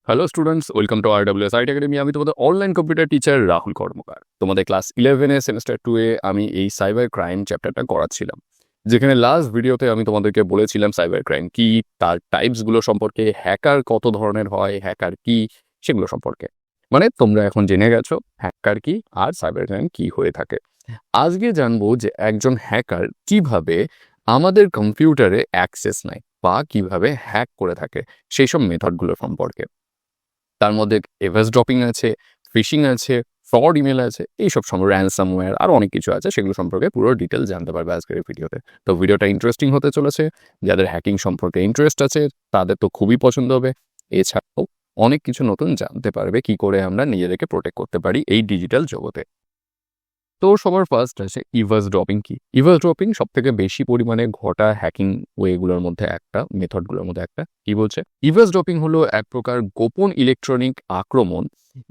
Hello students, welcome to RWS IT academy. আমি তোমাদের online computer teacher Rahul কর্মকার। তোমাদের class 11 semester 2 আমি এই সাইবার ক্রাইম চ্যাপ্টারটা করাচ্ছিলাম, যেখানে লাস্ট ভিডিওতে আমি তোমাদেরকে বলেছিলাম সাইবার ক্রাইম কি, তার টাইপসগুলো সম্পর্কে, হ্যাকার কত ধরনের হয়, হ্যাকার কি, সেগুলো সম্পর্কে। মানে তোমরা এখন জেনে গেছো হ্যাকার কি আর সাইবার ক্রাইম কি হয়ে থাকে। আজকে জানবো যে একজন হ্যাকার কিভাবে আমাদের কম্পিউটারে অ্যাক্সেস নেয় বা কিভাবে হ্যাক করে থাকে, সেই সব মেথডগুলো সম্পর্কে। তার মধ্যে এভাস ড্রপিং আছে, ফিশিং আছে, ফ্রড ইমেল আছে, এইসব র্যানসামওয়্যার আরও অনেক কিছু আছে। সেগুলো সম্পর্কে পুরো ডিটেলস জানতে পারবে আজকের এই ভিডিওতে। তো ভিডিওটা ইন্টারেস্টিং হতে চলেছে। যাদের হ্যাকিং সম্পর্কে ইন্টারেস্ট আছে তাদের তো খুবই পছন্দ হবে। এছাড়াও অনেক কিছু নতুন জানতে পারবে কি করে আমরা নিজেদেরকে প্রোটেক্ট করতে পারি এই ডিজিটাল জগতে। তো সবার ফার্স্ট আছে ইভাস ড্রপিং কি। ইভাস ড্রপিং সব থেকে বেশি পরিমাণে ঘটা হ্যাকিং ওয়েগুলোর মধ্যে একটা, মেথডগুলোর মধ্যে একটা। কি বলছে? ইভাস ড্রপিং হলো এক প্রকার গোপন ইলেকট্রনিক আক্রমণ,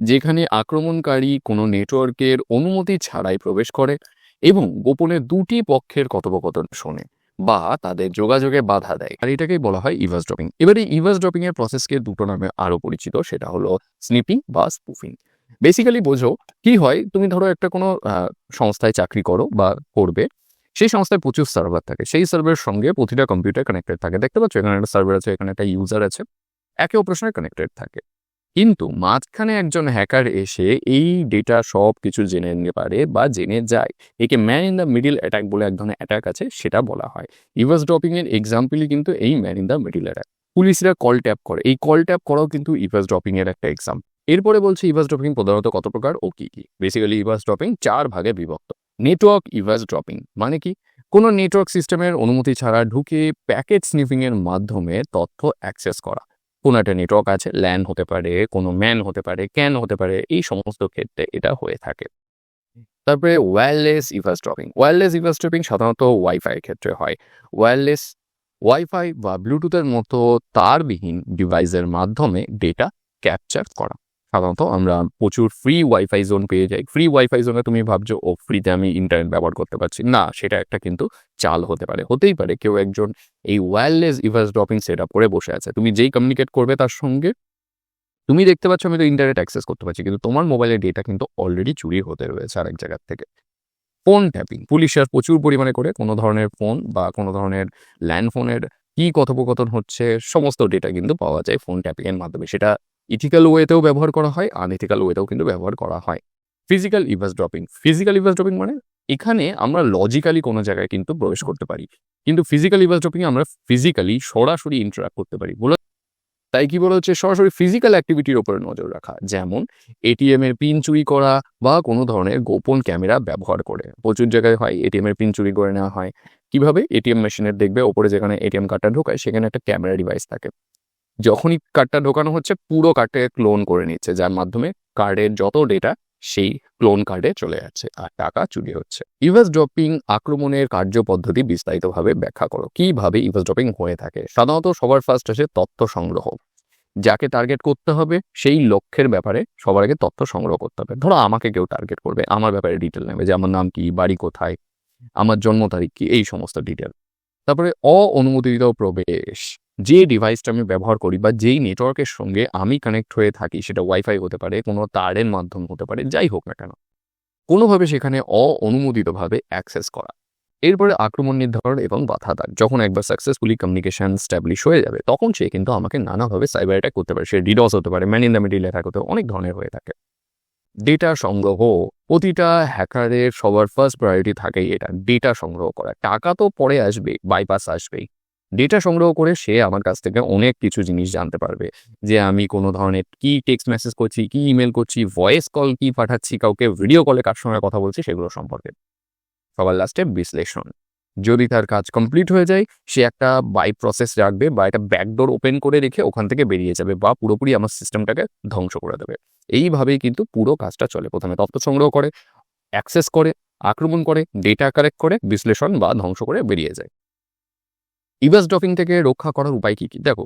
যেখানে আক্রমণকারী কোনো নেটওয়ার্কের অনুমতি ছাড়াই প্রবেশ করে এবং গোপনে দুটি পক্ষের কথোপকথন শোনে বা তাদের যোগাযোগে বাধা দেয়, আর এটাকেই বলা হয় ইভাস ড্রপিং। এবারে ইভাস ড্রপিং এর প্রসেসকে দুটো নামে আরো পরিচিত, সেটা হলো স্নিপিং বা স্পুফিং। বেসিক্যালি বোঝো কি হয়, তুমি ধরো একটা কোনো সংস্থায় চাকরি করো বা করবে, সেই সংস্থায় প্রচুর সার্ভার থাকে, সেই সার্ভারের সঙ্গে প্রতিটা কম্পিউটার কানেক্টেড থাকে। দেখতে পাচ্ছ এখানে একটা সার্ভার আছে, এখানে একটা ইউজার আছে, একে অপরের সঙ্গে কানেক্টেড থাকে। কিন্তু মাঝখানে একজন হ্যাকার এসে এই ডেটা সব কিছু জেনে নিতে পারে বা জেনে যায়। একে man in the middle attack বলে এক ধরনের অ্যাটাক আছে, সেটা বলা হয়। ইভাস ড্রপিং এর এক্সাম্পলই কিন্তু এই man in the middle attack. পুলিশরা কল ট্যাপ করে, এই কল ট্যাপ করাও কিন্তু ইভাস ড্রপিং এর একটা এক্সাম্পল। এরপরে বলছি ইভাস ড্রপিং প্রধানত কত প্রকার ও কি কি। বেসিক্যালি ইভাস ড্রপিং 4 ভাগে বিভক্ত। নেটওয়ার্ক ইভাস ড্রপিং মানে কি? কোনো নেটওয়ার্ক সিস্টেমের অনুমতি ছাড়া ঢুকে প্যাকেট স্নিফিং এর মাধ্যমে তথ্য অ্যাক্সেস করা। কোনো একটা নেটওয়ার্ক আছে, ল্যান হতে পারে, কোনো ম্যান হতে পারে, ক্যান হতে পারে, এই সমস্ত ক্ষেত্রে এটা হয়ে থাকে। তারপরে wireless eavesdropping. Wireless eavesdropping সাধারণত ওয়াইফাই এর ক্ষেত্রে হয়। ওয়্যারলেস ওয়াইফাই বা ব্লুটুথের মতো তারবিহীন ডিভাইসের মাধ্যমে ডেটা ক্যাপচার করা। সাধারণত আমরা প্রচুর ফ্রি ওয়াইফাই জোন পেয়ে যাই। ফ্রি ওয়াইফাই জোনে তুমি ভাবছো ও ফ্রিতে আমি ইন্টারনেট ব্যবহার করতে পারছি, না, সেটা একটা কিন্তু চাল হতে পারে। হতেই পারে কেউ একজন এই wireless eavesdropping set up করে বসে আছে, তুমি যেই কমিউনিকেট করবে তার সঙ্গে, তুমি দেখতে পাচ্ছ আমি তো ইন্টারনেট অ্যাক্সেস করতে পারছি, কিন্তু তোমার মোবাইলের ডেটা কিন্তু অলরেডি চুরি হতে রয়েছে আরেক জায়গার থেকে। ফোন ট্যাপিং, পুলিশরা প্রচুর পরিমাণে করে কোনো ধরনের ফোন বা কোনো ধরনের ল্যান্ড ফোনের কি কথোপকথন হচ্ছে সমস্ত ডেটা কিন্তু পাওয়া যায় ফোন ট্যাপিং এর মাধ্যমে। সেটা ইথিক্যাল ওয়েতেও ব্যবহার করা হয়, আনইথিক্যাল ওয়েতেও কিন্তু ব্যবহার করা হয়। Physical eavesdropping. Physical eavesdropping মানে এখানে আমরা লজিক্যালি কোনো জায়গায় কিন্তু প্রবেশ করতে পারি, কিন্তু ফিজিক্যাল ইভাস ড্রপিং আমরা ফিজিক্যালি সরাসরি ইন্টারাক্ট করতে পারি। তাই কি বলা হচ্ছে, সরাসরি ফিজিক্যাল অ্যাক্টিভিটির উপরে নজর রাখা, যেমন এটিএম এর পিন চুরি করা বা কোনো ধরনের গোপন ক্যামেরা ব্যবহার করে। প্রচুর জায়গায় হয় এটিএম এর পিন চুরি করে নেওয়া হয়। কিভাবে? এটিএম মেশিনের দেখবে ওপরে যেখানে এটিএম কার্ডটা ঢোকায় সেখানে একটা ক্যামেরা ডিভাইস থাকে। যখনই কার্ডটা ঢোকানো হচ্ছে পুরো কার্ডটাকে ক্লোন করে নিচ্ছে, যার মাধ্যমে কার্ডের যত ডেটা সেই ক্লোন কার্ডে চলে যাচ্ছে আর টাকা চুরি হচ্ছে। ইভাস ড্রপিং আক্রমণের কার্যপদ্ধতি বিস্তারিতভাবে ব্যাখ্যা করো। কিভাবে ইভাস ড্রপিং হয়ে থাকে? সাধারণত সবার ফার্স্ট আসে তথ্য সংগ্রহ। যাকে টার্গেট করতে হবে সেই লক্ষ্যের ব্যাপারে সবার আগে তথ্য সংগ্রহ করতে হবে। ধরো আমাকে কেউ টার্গেট করবে, আমার ব্যাপারে ডিটেল নেবে, যে আমার নাম কি, বাড়ি কোথায়, আমার জন্ম তারিখ কি, এই সমস্ত ডিটেল। তারপরে অননুমোদিত প্রবেশ। যে ডিভাইসটা আমি ব্যবহার করি বা যেই নেটওয়ার্কের সঙ্গে আমি কানেক্ট হয়ে থাকি, সেটা ওয়াইফাই হতে পারে, কোনো তারের মাধ্যম হতে পারে, যাই হোক না কেন, কোনোভাবে সেখানে অননুমোদিতভাবে অ্যাক্সেস করা। এরপরে আক্রমণ নির্ধারণ এবং বাধা দান। যখন একবার সাকসেসফুলি কমিউনিকেশন স্ট্যাবলিশ হয়ে যাবে তখন সে কিন্তু আমাকে নানাভাবে সাইবার অ্যাটাক করতে পারে। সে ডিডস হতে পারে, man in the middle attack হতে, অনেক ধরনের হয়ে থাকে। ডেটা সংগ্রহ। প্রতিটা হ্যাকারের সবার ফার্স্ট প্রায়োরিটি থাকে এটা, ডেটা সংগ্রহ করা। টাকা তো পরে আসবে, বাইপাস আসবেই। ডেটা সংগ্রহ করে সে আমার কাছ থেকে অনেক কিছু জিনিস জানতে পারবে, যে আমি কোনো ধরনের কি টেক্সট মেসেজ করছি, কি ইমেল করছি, ভয়েস কল কি পাঠাচ্ছি, কাউকে ভিডিও কলে কার সঙ্গে কথা বলছি, সেগুলো সম্পর্কে। সবার লাস্টে বিশ্লেষণ। যদি তার কাজ কমপ্লিট হয়ে যায় সে একটা বাই প্রসেস রাখবে বা একটা ব্যাকডোর ওপেন করে রেখে ওখান থেকে বেরিয়ে যাবে বা পুরোপুরি আমার সিস্টেমটাকে ধ্বংস করে দেবে। এইভাবেই কিন্তু পুরো কাজটা চলে। প্রথমে তথ্য সংগ্রহ করে, অ্যাক্সেস করে, আক্রমণ করে, ডেটা কালেক্ট করে, বিশ্লেষণ বা ধ্বংস করে বেরিয়ে যায়। ইভাস ড্রপিং থেকে রক্ষা করার উপায় কি কি? দেখো,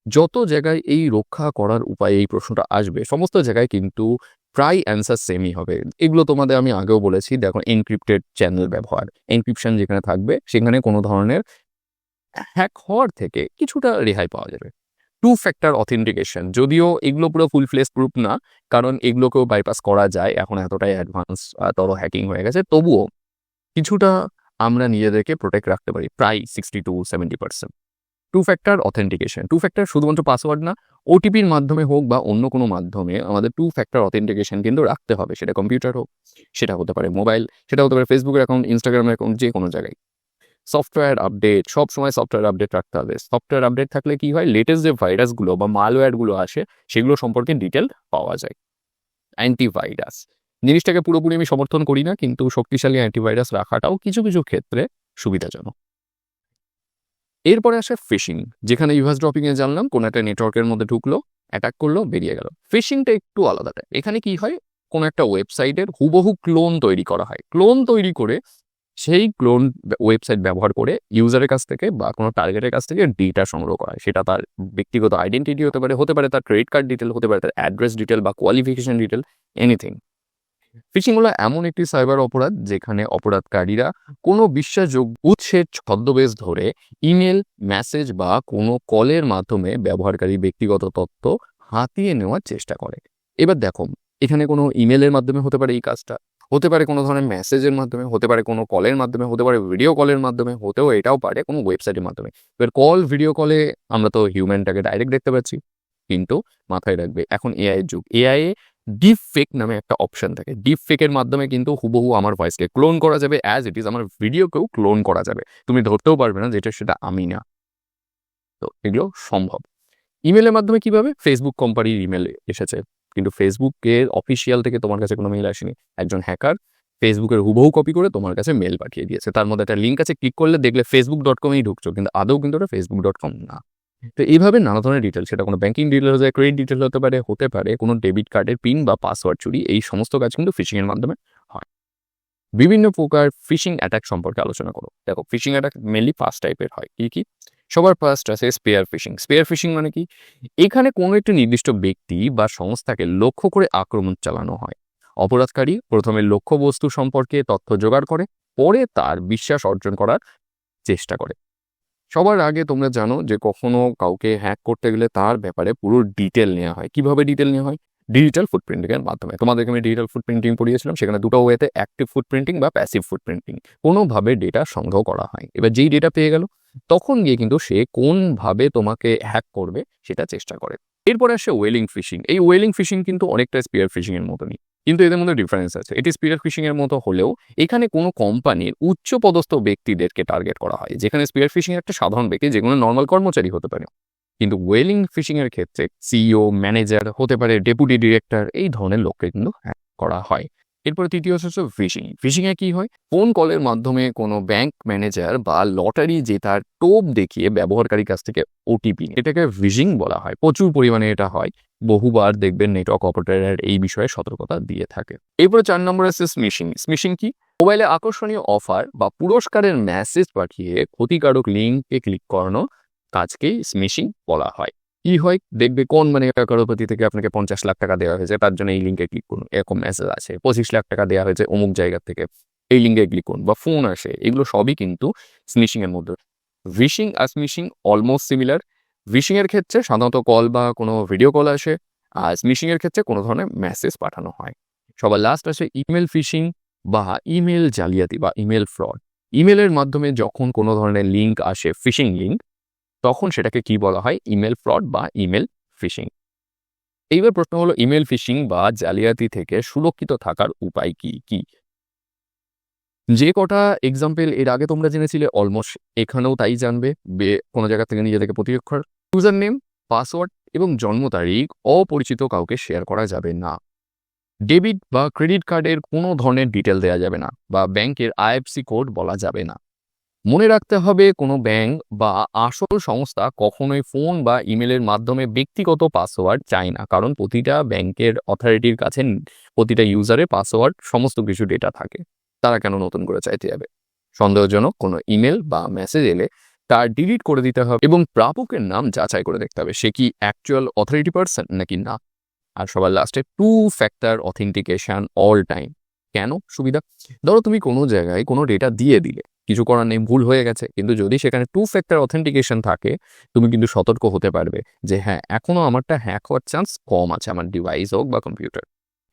যত জায়গায় এই রক্ষা করার উপায় এই প্রশ্নটা আসবে সমস্ত জায়গায় কিন্তু প্রায় অ্যান্সার সেমই হবে। এগুলো তোমাদের আমি আগেও বলেছি। দেখো, এনক্রিপ্টেড চ্যানেল ব্যবহার, এনক্রিপশন যেখানে থাকবে সেখানে কোনো ধরনের হ্যাক হওয়ার থেকে কিছুটা রেহাই পাওয়া যাবে। টু ফ্যাক্টর অথেন্টিকেশন, যদিও এগুলো পুরো ফুল ফ্লেজ প্রুফ না, কারণ এগুলোকেও বাইপাস করা যায়, এখন এতটাই অ্যাডভান্স তর হ্যাকিং হয়ে গেছে, তবুও কিছুটা আমরা নিজেদেরকে প্রোটেক্ট রাখতে পারি, প্রায় 60-70%। Two factor authentication, two factor শুধুমাত্র পাসওয়ার্ড না, ওটিপির মাধ্যমে হোক বা অন্য কোনো মাধ্যমে আমাদের টু ফ্যাক্টর অথেন্টিকেশন কিন্তু রাখতে হবে। সেটা কম্পিউটার হোক, সেটা হতে পারে মোবাইল, সেটা হতে পারে ফেসবুকের অ্যাকাউন্ট, ইনস্টাগ্রামের অ্যাকাউন্ট, যে কোনো জায়গায়। সফটওয়্যার আপডেট, সব সময় সফটওয়্যার আপডেট রাখতে হবে। সফটওয়্যার আপডেট থাকলে কি হয়, লেটেস্ট যে ভাইরাসগুলো বা মালওয়্যারগুলো আসে সেগুলো সম্পর্কে ডিটেল পাওয়া যায়। অ্যান্টিভাইরাস জিনিসটাকে পুরোপুরি আমি সমর্থন করি না, কিন্তু শক্তিশালী অ্যান্টিভাইরাস রাখাটাও কিছু কিছু ক্ষেত্রে সুবিধাজনক। এরপরে আসে ফিশিং, যেখানে ইউএস ড্রপিং এ জানলাম কোন একটা নেটওয়ার্কের মধ্যে ঢুকলো, অ্যাটাক করলো, বেরিয়ে গেল। ফিশিংটা একটু আলাদা টাইপ। এখানে কি হয়, কোন একটা ওয়েবসাইটের হুবহু ক্লোন তৈরি করা হয়। ক্লোন তৈরি করে সেই ক্লোন ওয়েবসাইট ব্যবহার করে ইউজারের কাছ থেকে বা কোনো টার্গেটের কাছ থেকে ডেটা সংগ্রহ করা হয়। সেটা তার ব্যক্তিগত আইডেন্টিটি হতে পারে তার ক্রেডিট কার্ড ডিটেল, হতে পারে তার অ্যাড্রেস ডিটেল বা কোয়ালিফিকেশন ডিটেল, এনিথিং। ফিশিং হলো এমন একটি সাইবার অপরাধ যেখানে অপরাধকারীরা কোনো বিশ্বাসযোগ্য উৎসের ছদ্মবেশ ধরে ইমেল, মেসেজ বা কোনো কলের মাধ্যমে ব্যবহারকারীর ব্যক্তিগত তথ্য হাতিয়ে নেওয়ার চেষ্টা করে। এবার দেখো, এখানে কোনো ইমেলের মাধ্যমে হতে পারে এই কাজটা, হতে পারে কোনো ধরনের মেসেজের মাধ্যমে, হতে পারে কোনো কলের মাধ্যমে, হতে পারে ভিডিও কলের মাধ্যমে, হতেও এটাও পারে কোনো ওয়েবসাইটের মাধ্যমে। এবার কল, ভিডিও কলে আমরা তো হিউম্যানটাকে ডাইরেক্ট দেখতে পাচ্ছি, কিন্তু মাথায় রাখবে এখন এআই এর যুগ। এআই এ ডিপ ফেক নামে একটা অপশন থাকে। ডিপ ফেকের মাধ্যমে কিন্তু হুবহু আমার ভয়েসকে ক্লোন করা যাবে, অ্যাজ ইট ইজ আমার ভিডিওকেও ক্লোন করা যাবে, তুমি ধরতেও পারবে না যেটা সেটা আমি না। তো এগুলো সম্ভব। ইমেলের মাধ্যমে কিভাবে, ফেসবুক কোম্পানির ইমেল এসেছে, কিন্তু ফেসবুকের অফিসিয়াল থেকে তোমার কাছে কোনো মেল আসেনি। একজন হ্যাকার ফেসবুকের হুবহু কপি করে তোমার কাছে মেল পাঠিয়ে দিয়েছে, তার মধ্যে একটা লিঙ্ক আছে, ক্লিক করলে দেখলে facebook.com-এই ঢুকছো, কিন্তু আদৌ কিন্তু ওটা facebook.com না। তো এইভাবে নানা ধরনের ডিটেল, সেটা কোনো ব্যাংকিং ডিটেল হতে পারে, ক্রেডিট ডিটেল হতে পারে কোনো ডেবিট কার্ডের পিন বা পাসওয়ার্ড চুরি, এই সমস্ত কাজ কিন্তু ফিশিং এর মাধ্যমে হয়। বিভিন্ন প্রকার ফিশিং অ্যাটাক সম্পর্কে আলোচনা করো। দেখো, ফিশিং অ্যাটাক মেনলি 5 টাইপের হয়। কি কি? সবার ফার্স্ট আছে স্পেয়ার ফিশিং। স্পেয়ার ফিশিং মানে কি? এখানে কোনো একটি নির্দিষ্ট ব্যক্তি বা সংস্থাকে লক্ষ্য করে আক্রমণ চালানো হয়। অপরাধকারী প্রথমে লক্ষ্যবস্তু সম্পর্কে তথ্য জোগাড় করে, পরে তার বিশ্বাস অর্জন করার চেষ্টা করে। সবার আগে তোমরা জানো যে কখনো কাউকে হ্যাক করতে গেলে তার ব্যাপারে পুরো ডিটেল নেওয়া হয়। কিভাবে ডিটেল নেওয়া হয়? ডিজিটাল ফুটপ্রিন্টিং এর মাধ্যমে। তোমাদেরকে আমি ডিজিটাল ফুটপ্রিন্টিং পড়িয়েছিলাম, সেখানে দুটো ওয়েতে, অ্যাক্টিভ ফুটপ্রিন্টিং বা প্যাসিভ ফুটপ্রিন্টিং। কোনোভাবে ডেটা সংগ্রহ করা হয়। এবার যেই ডেটা পেয়ে গেল, তখন গিয়ে কিন্তু সে কোনভাবে তোমাকে হ্যাক করবে সেটা চেষ্টা করে। এরপরে আসে ওয়েলিং ফিশিং। এই ওয়েলিং ফিশিং কিন্তু অনেকটা স্পিয়ার ফিশিং এর মতনই, কিন্তু এদের মধ্যে ডিফারেন্স আছে। এটি স্পিয়ার ফিশিং এর মতো হলেও এখানে কোনো কোম্পানির উচ্চপদস্থ ব্যক্তিদেরকে টার্গেট করা হয়, যেখানে স্পিয়ার ফিশিং একটা সাধারণ ব্যক্তি, যেগুলো নর্মাল কর্মচারী হতে পারে। কিন্তু ওয়েলিং ফিশিং এর ক্ষেত্রে সিইও, ম্যানেজার, হতে পারে ডেপুটি ডিরেক্টর, এই ধরনের লোককে কিন্তু হ্যাক করা হয়। এরপরে তৃতীয় হচ্ছে ফিশিং। ফিশিং এ কি হয়? ফোন কলের মাধ্যমে কোনো ব্যাংক ম্যানেজার বা লটারি জেতার টোপ দেখিয়ে ব্যবহারকারীর কাছ থেকে ওটিপি, এটাকে ফিশিং বলা হয়। প্রচুর পরিমাণে এটা হয়, বহুবার দেখবেন নেটওয়ার্ক অপারেটর এই বিষয়ে সতর্কতা দিয়ে থাকে। এরপরে 4 নম্বর আছে স্মিশিং। স্মিশিং কি? মোবাইলে আকর্ষণীয় অফার বা পুরস্কারের মেসেজ পাঠিয়ে ক্ষতিকারক লিঙ্কে ক্লিক করানো কাজকেই স্মিশিং বলা হয়। কি হয়, দেখবে কোন একটা কারোপতি থেকে আপনাকে 50 লাখ টাকা দেওয়া হয়েছে, তার জন্য এই লিঙ্কে ক্লিক করুন, এরকম মেসেজ আছে। 25 লাখ টাকা দেওয়া হয়েছে অমুক জায়গা থেকে, এই লিঙ্কে ক্লিক করুন, বা ফোন আসে। এগুলো সবই কিন্তু স্মিশিং এর মধ্যে। ফিশিং আর স্মিশিং অলমোস্ট সিমিলার। ফিশিং এর ক্ষেত্রে সাধারণত কল বা কোনো ভিডিও কল আসে, আর স্মিশিং এর ক্ষেত্রে কোনো ধরনের মেসেজ পাঠানো হয়। সবার লাস্ট আসে ইমেল ফিশিং বা ইমেল জালিয়াতি বা ইমেল ফ্রড। ইমেলের মাধ্যমে যখন কোনো ধরনের লিঙ্ক আসে, ফিশিং লিঙ্ক, তখন সেটাকে কি বলা হয়? ইমেল ফ্রড বা ইমেল ফিশিং। এইবার প্রশ্ন হলো, ইমেল ফিশিং বা জালিয়াতি থেকে সুরক্ষিত থাকার উপায় কি কি? যে কটা এক্সাম্পল এর আগে তোমরা জেনেছিলে, অলমোস্ট এখানেও তাই জানবে। কোনো জায়গা থেকে নিজেদেরকে প্রতিরক্ষার ইউজার নেম, পাসওয়ার্ড এবং জন্ম তারিখ অপরিচিত কাউকে শেয়ার করা যাবে না। ডেবিট বা ক্রেডিট কার্ডের কোনো ধরনের ডিটেল দেওয়া যাবে না, বা ব্যাংকের আইএফসি কোড বলা যাবে না। মনে রাখতে হবে, কোনো ব্যাংক বা আসল সংস্থা কখনোই ফোন বা ইমেলের মাধ্যমে ব্যক্তিগত পাসওয়ার্ড চায় না, কারণ প্রতিটা ব্যাংকের অথরিটির কাছে প্রতিটা ইউজারের পাসওয়ার্ড সমস্ত কিছু ডেটা থাকে। তারা কেন নতুন করে চাইতে যাবে? সন্দেহজনক কোনো ইমেল বা মেসেজ এলে তার ডিলিট করে দিতে হবে এবং প্রাপকের নাম যাচাই করে দেখতে হবে সে কি অ্যাকচুয়াল অথরিটি পার্সন নাকি না। আর সবার লাস্টে two factor authentication all time. কেন সুবিধা? ধরো তুমি কোনো জায়গায় কোনো ডেটা দিয়ে দিলে, কিছু করার নেই, ভুল হয়ে গেছে। কিন্তু যদি সেখানে 2 ফ্যাক্টর অথেন্টিকেশন থাকে, তুমি কিন্তু সতর্ক হতে পারবে যে হ্যাঁ, এখনো আমারটা হ্যাক হওয়ার চান্স কম আছে, আমার ডিভাইস হোক বা কম্পিউটার।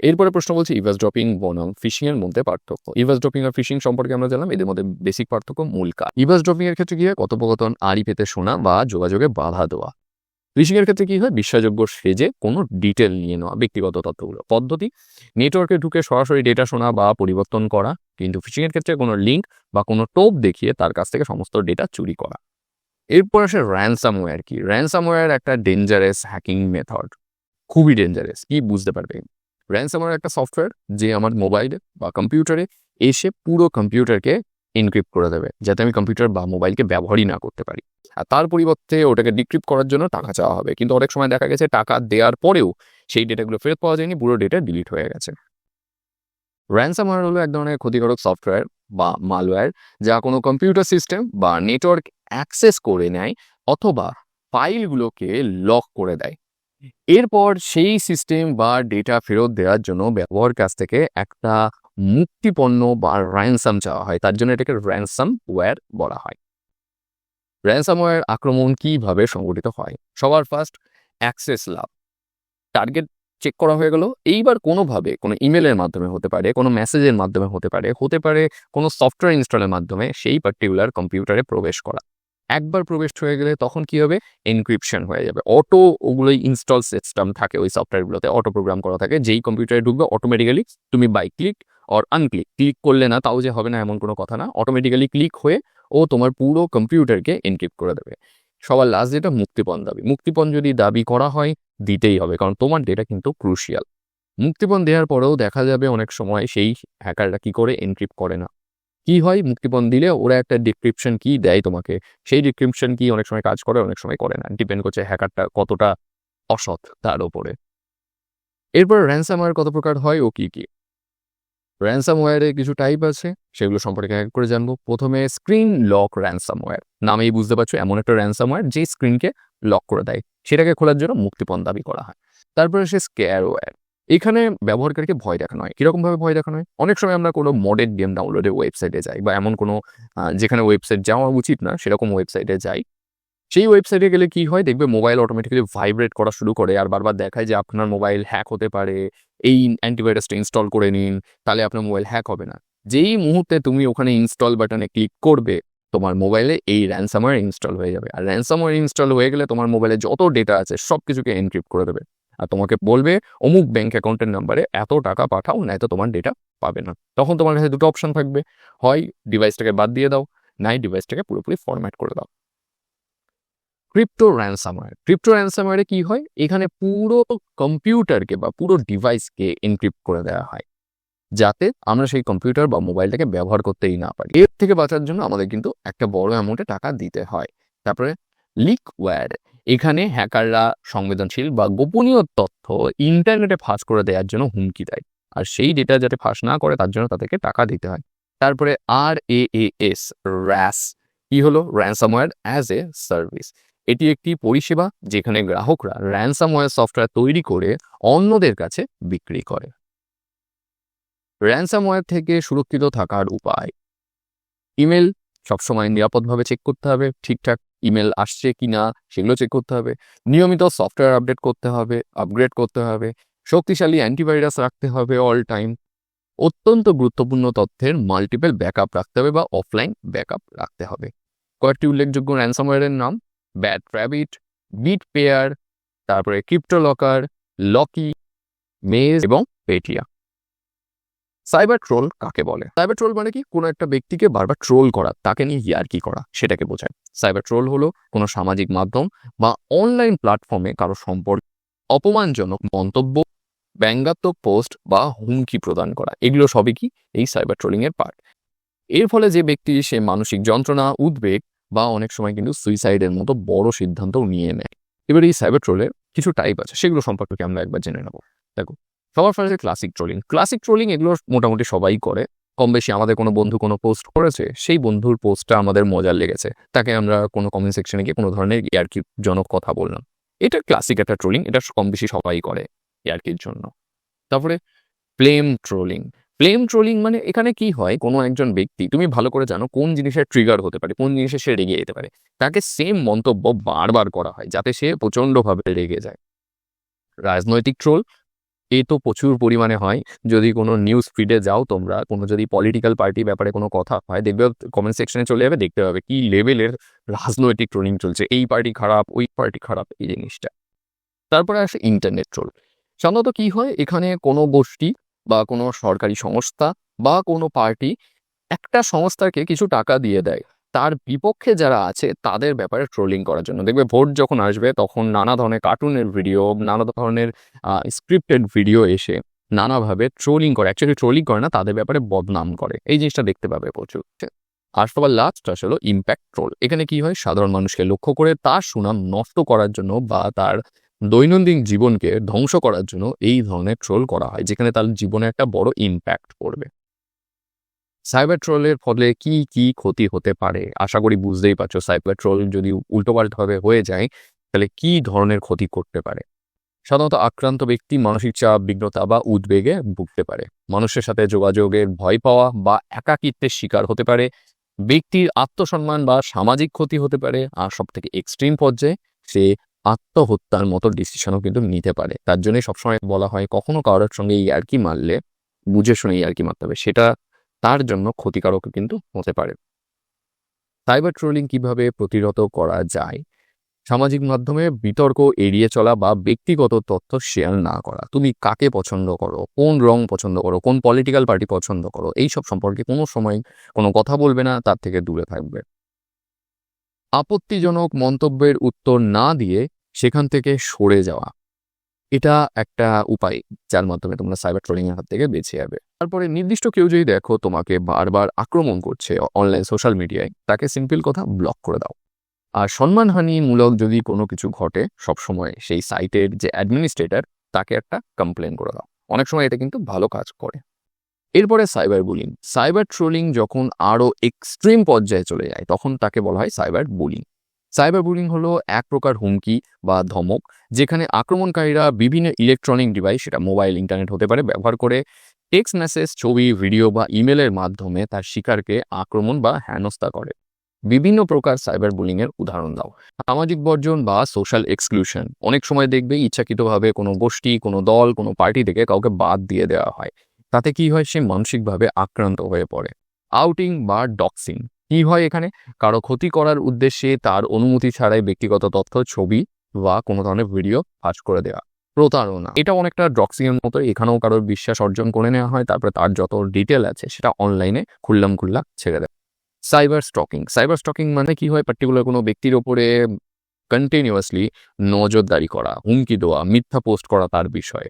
এরপরে প্রশ্ন বলছে ইভাসড্রপিং বনাম ফিশিং এর মধ্যে পার্থক্য। ইভাসড্রপিং আর ফিশিং সম্পর্কে আমরা জানলাম, এদের মধ্যে বেসিক পার্থক্য মূল কাজ। ইভাসড্রপিং এর ক্ষেত্রে কি হয়, কথোপকথন আড়ি পেতে শোনা বা যোগাযোগে বাধা দেওয়া। ফিশিং এর ক্ষেত্রে কি হয়, বিশ্বাসযোগ্য সেজে কোনো ডিটেল নিয়ে নেওয়া, ব্যক্তিগত তথ্যগুলো। পদ্ধতি, নেটওয়ার্কে ঢুকে সরাসরি ডেটা শোনা বা পরিবর্তন করা, কিন্তু ফিশিং এর ক্ষেত্রে কোনো লিঙ্ক বা কোনো টোপ দেখিয়ে তার কাছ থেকে সমস্ত ডেটা চুরি করা। এরপর আসে র্যানসামওয়্যার। কি র্যানসামওয়্যার? একটা ডেঞ্জারাস হ্যাকিং মেথড, খুবই ডেঞ্জারাস। কি বুঝতে পারবে? র্যানসামওয়্যার একটা সফটওয়্যার যে আমার মোবাইলে বা কম্পিউটারে এসে পুরো কম্পিউটারকে এনক্রিপ্ট করে দেবে, যাতে আমি কম্পিউটার বা মোবাইলকে ব্যবহারই না করতে পারি। আর তার পরিবর্তে ওটাকে ডিক্রিপ্ট করার জন্য টাকা চাওয়া হবে, কিন্তু অনেক সময় দেখা গেছে টাকা দেওয়ার পরেও সেই ডেটাগুলো ফেরত পাওয়া যায়নি, পুরো ডেটা ডিলিট হয়ে গেছে। র্যানসামওয়্যার হলো এক ধরনের ক্ষতিকারক সফটওয়্যার বা মালওয়্যার, যা কোনো কম্পিউটার সিস্টেম বা নেটওয়ার্ক অ্যাক্সেস করে নেয় অথবা ফাইলগুলোকে লক করে দেয়। এরপর সেই সিস্টেম বা ডেটা ফেরত দেওয়ার জন্য ব্যবহার কাছ থেকে একটা মুক্তিপণ্য বা র্যানসাম চাওয়া হয়, তার জন্য এটাকে র্যানসামওয়্যার বলা হয়। র্যানসামওয়্যার আক্রমণ কিভাবে সংগঠিত হয়? সবার ফার্স্ট, অ্যাক্সেস লাভ। টার্গেট চেক করা হয়ে গেল, এইবার কোনোভাবে কোনো ইমেলের মাধ্যমে হতে পারে, কোনো মেসেজের মাধ্যমে হতে পারে কোনো সফটওয়্যার ইনস্টলের মাধ্যমে সেই পার্টিকুলার কম্পিউটারে প্রবেশ করা। একবার প্রবেশ হয়ে গেলে তখন কি হবে, এনক্রিপশন হয়ে যাবে। অটো ওগুলোই ইনস্টল সিস্টেম থাকে ওই সফটওয়্যারগুলোতে, অটো প্রোগ্রাম করা থাকে, যেই কম্পিউটারে ঢুকবে অটোমেটিক্যালি তুমি বাই ক্লিক অর আনক্লিক, ক্লিক করলে না তাও যে হবে না এমন কোনো কথা না, অটোমেটিক্যালি ক্লিক হয়ে ও তোমার পুরো কম্পিউটারকে এনক্রিপ্ট করে দেবে। সবার লাস্ট যেটা, মুক্তিপণ দাবি। মুক্তিপণ যদি দাবি করা হয়, দিতেই হবে, কারণ তোমার ডেটা কিন্তু ক্রুশিয়াল। মুক্তিপণ দেওয়ার পরেও দেখা যাবে অনেক সময় সেই হ্যাকাররা কি করে, এনক্রিপ্ট করে না। কি হয়, মুক্তিপণ দিলে ওরা একটা ডিক্রিপশন কি দেয় তোমাকে, সেই ডিক্রিপশন কি অনেক সময় কাজ করে, অনেক সময় করে না, ডিপেন্ড করছে হ্যাকারটা কতটা অসৎ তার উপরে। এরপর র্যানসামওয়্যার কত প্রকার হয় ও কি কি? র্যানসামওয়্যারের কিছু টাইপ আছে, সেগুলো সম্পর্কে এক করে জানবো। প্রথমে স্ক্রিন লক র্যানসামওয়্যার, নামেই বুঝতে পারছো এমন একটা র্যানসামওয়্যার যে স্ক্রিনকে লক করে দেয়, সেটাকে খোলার জন্য মুক্তিপণ দাবি করা হয়। তারপরে সে স্কেয়ারওয়্যার, এখানে ব্যবহারকারীকে ভয় দেখানো হয়। কিরকম ভাবে ভয় দেখানো হয়? অনেক সময় আমরা কোনো মডেড গেম ডাউনলোডের ওয়েবসাইটে যাই বা এমন কোনো যেখানে ওয়েবসাইট যাওয়া উচিত না সেরকম ওয়েবসাইটে যাই, সেই ওয়েবসাইটে গেলে কি হয়, দেখবে মোবাইল অটোমেটিক্যালি ভাইব্রেট করা শুরু করে আর বারবার দেখায় যে আপনার মোবাইল হ্যাক হতে পারে, এই অ্যান্টিভাইরাসটা ইনস্টল করে নিন, তাহলে আপনার মোবাইল হ্যাক হবে না। যেই মুহূর্তে তুমি ওখানে ইনস্টল বাটনে ক্লিক করবে, তোমার মোবাইলে এই র্যানসামওয়্যার ইনস্টল হয়ে যাবে। আর র্যানসামওয়্যার ইনস্টল হয়ে গেলে তোমার মোবাইলে যত ডেটা আছে সব কিছুকে এনক্রিপ্ট করে দেবে, আর তোমাকে বলবে অমুক ব্যাংক অ্যাকাউন্টের নাম্বারে এত টাকা পাঠাও, নয়তো তোমার ডেটা পাবে না। তখন তোমার কাছে দুটো অপশন থাকবে, হয় ডিভাইসটাকে বাদ দিয়ে দাও, নাই ডিভাইসটাকে পুরোপুরি ফরম্যাট করে দাও। ক্রিপ্টো র্যানসামওয়্যারে কি হয়, এখানে পুরো কম্পিউটারকে বা পুরো ডিভাইসকে এনক্রিপ্ট করে দেওয়া হয়, যাতে আমরা সেই কম্পিউটার বা মোবাইলটাকে ব্যবহার করতেই না পারি। এর থেকে বাঁচার জন্য আমাদের কিন্তু একটা বড় অ্যামাউন্টে টাকা দিতে হয়। তারপরে লিকওয়্যার, এখানে হ্যাকাররা সংবেদনশীল বা গোপনীয় তথ্য ইন্টারনেটে ফাঁস করে দেওয়ার জন্য হুমকি দেয়, আর সেই ডেটা যাতে ফাঁস না করে তার জন্য তাদেরকে টাকা দিতে হয়। তারপরে র্যাস, কি হলো, র্যানসামওয়্যার অ্যাজ এ সার্ভিস। এটি একটি পরিষেবা যেখানে গ্রাহকরা র্যানসামওয়্যার সফটওয়্যার তৈরি করে অন্যদের কাছে বিক্রি করে। র্যানসামওয়্যার থেকে সুরক্ষিত থাকার উপায়: ইমেল সবসময় নিরাপদভাবে চেক করতে হবে, ঠিকঠাক ইমেল আসছে কিনা সেগুলো চেক করতে হবে, নিয়মিত সফটওয়্যার আপডেট করতে হবে, আপগ্রেড করতে হবে, শক্তিশালী অ্যান্টিভাইরাস রাখতে হবে অল টাইম, অত্যন্ত গুরুত্বপূর্ণ তথ্যের মাল্টিপল ব্যাকআপ রাখতে হবে বা অফলাইন ব্যাকআপ রাখতে হবে। কয়েকটি উল্লেখযোগ্য র্যানসামওয়্যারের নাম: ব্যাড র্যাবিট, বিট পেয়ার, তারপরে ক্রিপ্টোলকার, লকি, মেজ এবং পেটিয়া। সাইবার ট্রোল কাকে বলে? সাইবার ট্রোল মানে কি, কোনো একটা ব্যক্তিকে বারবার ট্রোল করা, তাকে নিয়ে ইয়ার্কি করা, সেটাকে বোঝায়। সাইবার ট্রোল হলো কোনো সামাজিক মাধ্যম বা অনলাইন প্ল্যাটফর্মে কারো সম্পর্কে অপমানজনক মন্তব্য, ব্যঙ্গাত্মক পোস্ট বা হুমকি প্রদান করা, এগুলো সবই কি এই সাইবার ট্রোলিং এর পার্ট। এর ফলে যে ব্যক্তি সে মানসিক যন্ত্রণা, উদ্বেগ বা অনেক সময় কিন্তু সুইসাইডের মতো বড় সিদ্ধান্তও নিয়ে নেয়। এবার এই সাইবার ট্রোলের কিছু টাইপ আছে, সেগুলো সম্পর্কে আমরা একবার জেনে নেব। দেখো, সবার ফার্স্টে ক্লাসিক ট্রোলিং এগুলো মোটামুটি সবাই করে, কম বেশি। আমাদের কোনো বন্ধু কোনো পোস্ট করেছে, সেই বন্ধুর পোস্টটা আমাদের মজার লেগেছে, তাকে আমরা কোনো কমেন্ট সেকশনে গিয়ে কোনো ধরনের ইয়ার্কিজনক কথা বললাম, এটা ক্লাসিক একটা ট্রোলিং, এটা কম বেশি সবাই করে ইয়ার্কির জন্য। তারপরে ফ্লেম ট্রোলিং। ফ্লেম ট্রোলিং মানে এখানে কি হয়, কোনো একজন ব্যক্তি, তুমি ভালো করে জানো কোন জিনিসের ট্রিগার হতে পারে, কোন জিনিসে সে রেগে যেতে পারে, তাকে সেম মন্তব্য বারবার করা হয় যাতে সে প্রচন্ডভাবে রেগে যায়। রাজনৈতিক ট্রোল এ তো প্রচুর পরিমাণে হয়। যদি কোনো নিউজ ফিডে যাও তোমরা, কোনো যদি পলিটিক্যাল পার্টি ব্যাপারে কোনো কথা হয়, দেখবে কমেন্ট সেকশনে চলে যাবে, দেখতে পাবে কি লেভেলের রাজনৈতিক ট্রোলিং চলছে, এই পার্টি খারাপ, ওই পার্টি খারাপ, এই জিনিসটা। তারপরে আসে ইন্টারনেট ট্রোল। সাধারণত কি হয়, এখানে কোনো গোষ্ঠী বা কোনো সরকারি সংস্থা বা কোনো পার্টি একটা সংস্থাকে কিছু টাকা দিয়ে দেয় তার বিপক্ষে যারা আছে তাদের ব্যাপারে ট্রোলিং করার জন্য। দেখবে ভোট যখন আসবে তখন নানা ধরনের কার্টুনের ভিডিও, নানা ধরনের স্ক্রিপ্টেড ভিডিও এসে নানাভাবে ট্রোলিং করে, অ্যাকচুয়ালি ট্রোলিং করে না, তাদের ব্যাপারে বদনাম করে। এই জিনিসটা দেখতে পাবে প্রচুর। আর সবার লাস্ট আসলে ইম্প্যাক্ট ট্রোল। এখানে কি হয়, সাধারণ মানুষকে লক্ষ্য করে তার সুনাম নষ্ট করার জন্য বা তার দৈনন্দিন জীবনকে ধ্বংস করার জন্য এই ধরনের ট্রোল করা হয়, যেখানে তার জীবনে একটা বড় ইম্প্যাক্ট পড়বে। সাইবার ট্রোলের ফলে কি কি ক্ষতি হতে পারে আশা করি বুঝতেই পারছো। সাইবার ট্রোল যদি উল্টোপাল্টাভাবে হয়ে যায় তাহলে কি ধরনের ক্ষতি করতে পারে। সাধারণত আক্রান্ত ব্যক্তি মানসিক চাপ, বিঘ্নতা বা উদ্বেগে ভুগতে পারে, মানুষের সাথে যোগাযোগের ভয় পাওয়া বা একাকিত্বের শিকার হতে পারে, ব্যক্তির আত্মসম্মান বা সামাজিক ক্ষতি হতে পারে, আর সব থেকে এক্সট্রিম পর্যায়ে সে আত্মহত্যার মতো ডিসিশনও কিন্তু নিতে পারে। তার জন্যই সবসময় বলা হয় কখনো কারোর সঙ্গে ইয়ার্কি মারলে বুঝে শুনে ইয়ার্কি মারতে হবে, সেটা তার জন্য ক্ষতিকারক কিন্তু হতে পারে। সাইবার ট্রোলিং কিভাবে প্রতিরোধ করা যায়? সামাজিক মাধ্যমে বিতর্ক এড়িয়ে চলা বা ব্যক্তিগত তথ্য শেয়ার না করা। তুমি কাকে পছন্দ করো, কোন রং পছন্দ করো, কোন পলিটিক্যাল পার্টি পছন্দ করো, এইসব সম্পর্কে কোনো সময় কোনো কথা বলবে না, তার থেকে দূরে থাকবে। আপত্তিজনক মন্তব্যের উত্তর না দিয়ে সেখান থেকে সরে যাওয়া, এটা একটা উপায় যার মাধ্যমে তোমরা সাইবার ট্রোলিং এর হাত থেকে বেঁচে যাবে। তারপরে নির্দিষ্ট কেউ যদি দেখো তোমাকে বারবার আক্রমণ করছে অনলাইন সোশ্যাল মিডিয়ায়, তাকে সিম্পল কথা ব্লক করে দাও। আর সম্মানহানিমূলক যদি কোনো কিছু ঘটে, সবসময় সেই সাইটের যে অ্যাডমিনিস্ট্রেটর তাকে একটা কমপ্লেন করে দাও। অনেক সময় এটা কিন্তু ভালো কাজ করে। এরপরে সাইবার বুলিং। সাইবার ট্রোলিং যখন আরও এক্সট্রিম পর্যায়ে চলে যায় তখন তাকে বলা হয় সাইবার বুলিং। সাইবার বুলিং হলো এক প্রকার হুমকি বা ধমক, যেখানে আক্রমণকারীরা বিভিন্ন ইলেকট্রনিক ডিভাইস, সেটা মোবাইল, ইন্টারনেট হতে পারে, ব্যবহার করে টেক্সট মেসেজ, ছবি, ভিডিও বা ইমেলের মাধ্যমে তার শিকারকে আক্রমণ বা হেনস্থা করে। বিভিন্ন প্রকার সাইবার বুলিং এর উদাহরণ দাও। সামাজিক বর্জন বা সোশ্যাল এক্সক্লুশন। অনেক সময় দেখবে ইচ্ছাকৃতভাবে কোনো গোষ্ঠী, কোনো দল, কোনো পার্টি থেকে কাউকে বাদ দিয়ে দেওয়া হয়, তাতে কি হয়, সে মানসিকভাবে আক্রান্ত হয়ে পড়ে। আউটিং বা ডক্সিং। কি হয় এখানে, কারো ক্ষতি করার উদ্দেশ্যে তার অনুমতি ছাড়াই ব্যক্তিগত তথ্য, ছবি বা কোনো ধরনের ভিডিও ফাঁস করে দেওয়া। প্রতারণা, এটা অনেকটা ডক্সিং এর মতো, এখানেও কারোর বিশ্বাস অর্জন করে নেওয়া হয়, তারপরে তার যত ডিটেল আছে সেটা অনলাইনে খুল্লাম খুল্লা ছেড়ে দেয়। Cyber stocking. সাইবার স্টকিং মানে কি হয়, পার্টিকুলার কোনো ব্যক্তির ওপরে কন্টিনিউয়াসলি নজরদারি করা, হুমকি দেওয়া, মিথ্যা পোস্ট করা তার বিষয়ে।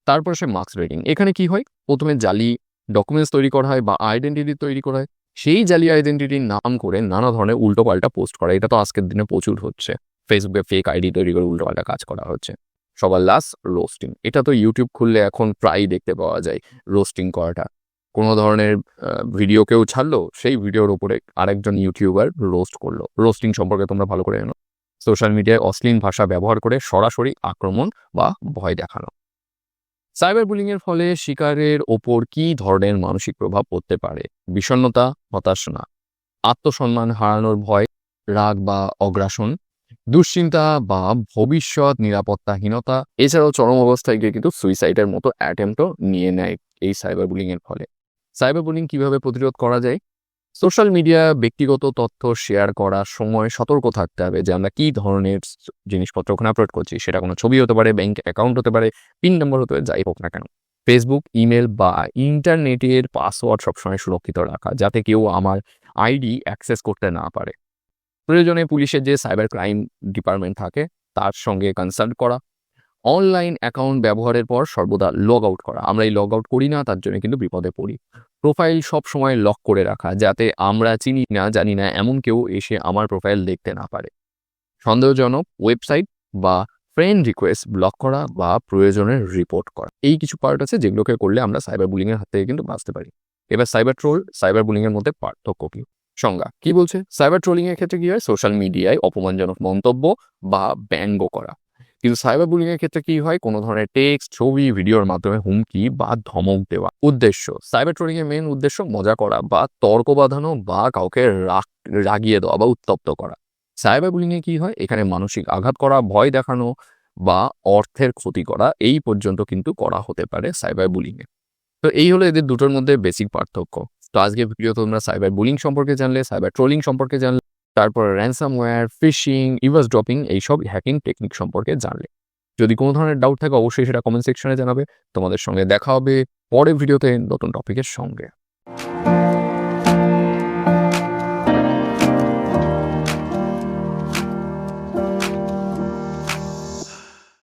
তারপর সে মার্কস রেটিং। এখানে কি হয়, প্রথমে জালি ডকুমেন্টস তৈরি করা হয় বা আইডেন্টিটি তৈরি করা হয়, সেই জালি আইডেন্টিটির নাম করে নানা ধরনের উল্টোপাল্টা পোস্ট করা। এটা তো আজকের দিনে প্রচুর হচ্ছে, ফেসবুকে ফেক আইডি তৈরি করে উল্টোপাল্টা কাজ করা হচ্ছে। সবার লাস্ট রোস্টিং। এটা তো ইউটিউব খুললে এখন প্রায়ই দেখতে পাওয়া যায় রোস্টিং করাটা। কোনো ধরনের ভিডিও কেউ ছাড়লো, সেই ভিডিওর উপরে আরেকজন ইউটিউবার রোস্ট করলো। রোস্টিং সম্পর্কে তোমরা ভালো করে জানো, সোশ্যাল মিডিয়ায় অশ্লীল ভাষা ব্যবহার করে সরাসরি আক্রমণ বা ভয় দেখানো। সাইবার বুলিং এর ফলে শিকারের ওপর কি ধরনের মানসিক প্রভাব পড়তে পারে? বিষণ্ণতা, হতাশা, আত্মসম্মান হারানোর ভয়, রাগ বা অগ্রাসন, দুশ্চিন্তা বা ভবিষ্যৎ নিরাপত্তাহীনতা, এছাড়াও চরম অবস্থায় গিয়ে কিন্তু সুইসাইডের মতো অ্যাটেম্পটও নিয়ে নেয় এই সাইবার বুলিং এর ফলে। সাইবার বুলিং কিভাবে প্রতিরোধ করা যায়? সোশ্যাল মিডিয়া ব্যক্তিগত তথ্য শেয়ার করার সময় সতর্ক থাকতে হবে যে আমরা কি ধরনের জিনিসপত্র ওখানে আপলোড করছি। সেটা কোনো ছবি হতে পারে, ব্যাংক অ্যাকাউন্ট হতে পারে, পিন নম্বর হতে পারে, যাই হোক না কেন। ফেসবুক, ইমেল বা ইন্টারনেটের পাসওয়ার্ড সবসময় সুরক্ষিত রাখা, যাতে কেউ আমার আইডি অ্যাক্সেস করতে না পারে। প্রয়োজনে পুলিশের যে সাইবার ক্রাইম ডিপার্টমেন্ট থাকে তার সঙ্গে কনসাল্ট করা। অনলাইন অ্যাকাউন্ট ব্যবহারের পর সর্বদা লগ আউট করা। আমরা এই লগ আউট করি না, তার জন্য কিন্তু বিপদে পড়ি। প্রোফাইল সব সময় লক করে রাখা, যাতে আমরা চিনি না জানি না এমন কেউ এসে আমার প্রোফাইল দেখতে না পারে। সন্দেহজনক ওয়েবসাইট বা ফ্রেন্ড রিকোয়েস্ট ব্লক করা বা প্রয়োজনে রিপোর্ট করা, এই কিছু পার্ট আছে যেগুলোকে করলে আমরা সাইবার বুলিং এর হাত থেকে কিন্তু বাঁচতে পারি। এবার সাইবার ট্রোল, সাইবার বুলিং এর মধ্যে পার্থক্য কি? সংজ্ঞা কি বলছে? সাইবার ট্রোলিং এর ক্ষেত্রে কি হয়, সোশ্যাল মিডিয়ায় অপমানজনক মন্তব্য বা ব্যঙ্গ করা, কিন্তু সাইবার বুলিং এর ক্ষেত্রে কি হয়, কোনো ধরনের টেক্সট, ছবি, ভিডিওর মাধ্যমে হুমকি বা ধমক দেওয়া। উদ্দেশ্য, সাইবার ট্রোলিং এর মেইন উদ্দেশ্য মজা করা বা তর্ক বাঁধানো বা কাউকে রাগিয়ে দেওয়া বা উত্তপ্ত করা। সাইবার বুলিং এ কি হয়, এখানে মানসিক আঘাত করা, ভয় দেখানো বা অর্থের ক্ষতি করা, এই পর্যন্ত কিন্তু করা হতে পারে সাইবার বুলিং এ। তো এই হলো এদের দুটোর মধ্যে বেসিক পার্থক্য। তো আজকে ভিডিও তোমরা সাইবার বুলিং সম্পর্কে জানলে, সাইবার ট্রোলিং সম্পর্কে জানলে, তারপর র্যানসামওয়্যার, ফিশিং, ইভাস ড্রপিং এইসব হ্যাকিং টেকনিক সম্পর্কে জানলে। যদি কোনো ধরনের ডাউট থাকে অবশ্যই সেটা কমেন্ট সেকশনে জানাবে। তোমাদের সঙ্গে দেখা হবে পরের ভিডিওতে নতুন টপিকের সঙ্গে।